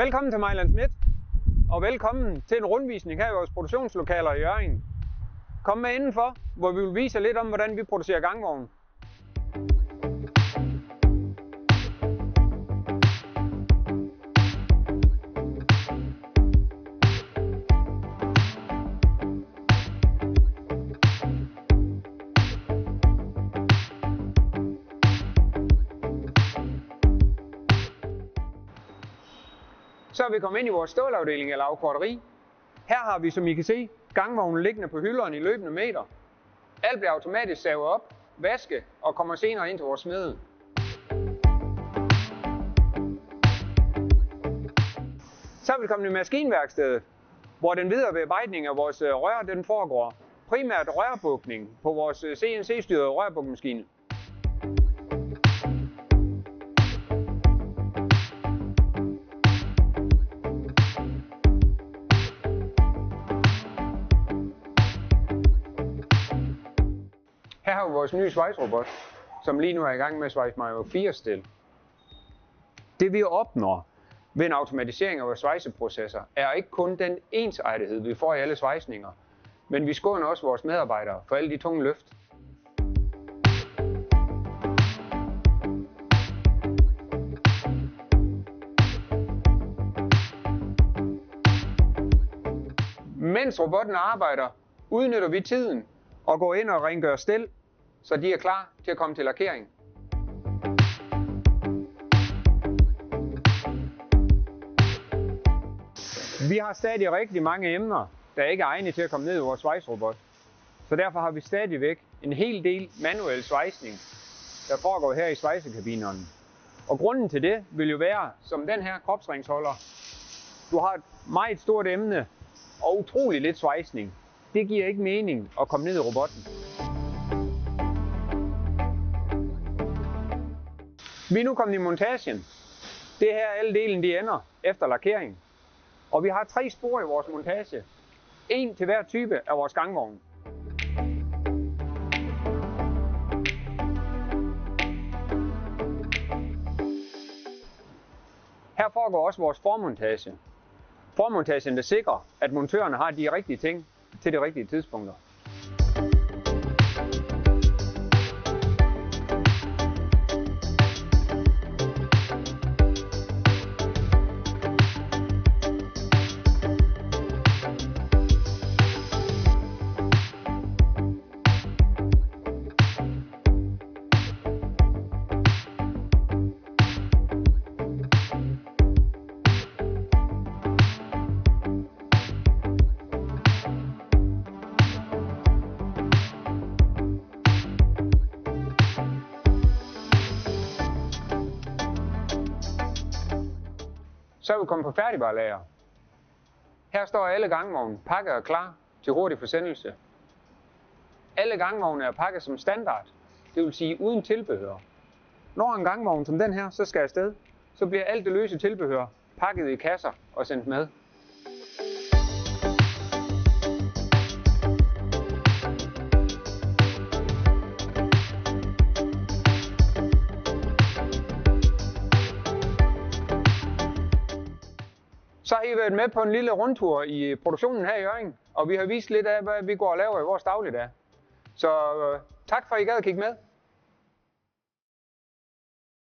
Velkommen til Mejland Schmidt, og velkommen til en rundvisning her i vores produktionslokaler i Hjørring. Kom med indenfor, hvor vi vil vise lidt om, hvordan vi producerer gangvogne. Så er vi kommet ind i vores stålafdeling eller afkorteri. Her har vi, som I kan se, gangvognen liggende på hylderne i løbende meter. Alt bliver automatisk savet op, vasket og kommer senere ind til vores smede. Så er vi kommet i maskinværkstedet, hvor den videre bearbejdning af vores rør den foregår. Primært rørbukning på vores CNC-styrede rørbukmaskine. Her har vi vores nye svejsrobot, som lige nu er i gang med at svejse Major 4-stil. Det vi opnår ved en automatisering af vores svejseprocesser er ikke kun den ensartethed, vi får i alle svejsninger, men vi skåner også vores medarbejdere for alle de tunge løft. Mens robotten arbejder, udnytter vi tiden og går ind og rengør stel, så de er klar til at komme til lakering. Vi har stadig rigtig mange emner, der ikke er egne til at komme ned i vores svejsrobot. Så derfor har vi stadigvæk en hel del manuel svejsning, der foregår her i svejsekabinerne. Og grunden til det vil jo være, som den her kropsringsholder. Du har et meget stort emne og utrolig lidt svejsning. Det giver ikke mening at komme ned i robotten. Vi er nu kommet i montagen. Det er her alle delen de ender efter lakering. Og vi har 3 spor i vores montage. En til hver type af vores gangvogne. Her foregår også vores formontage. Formontagen der sikrer, at montørerne har de rigtige ting til de rigtige tidspunkter. Så er vi kommet på færdigvarelager. Her står alle gangvogne pakket og klar til hurtig forsendelse. Alle gangvogne er pakket som standard, det vil sige uden tilbehør. Når en gangvogn som den her så skal afsted, så bliver alt det løse tilbehør pakket i kasser og sendt med. Så har I været med på en lille rundtur i produktionen her i Hjørring, og vi har vist lidt af, hvad vi går og laver i vores dagligdag. Så tak for, at I gad at kigge med.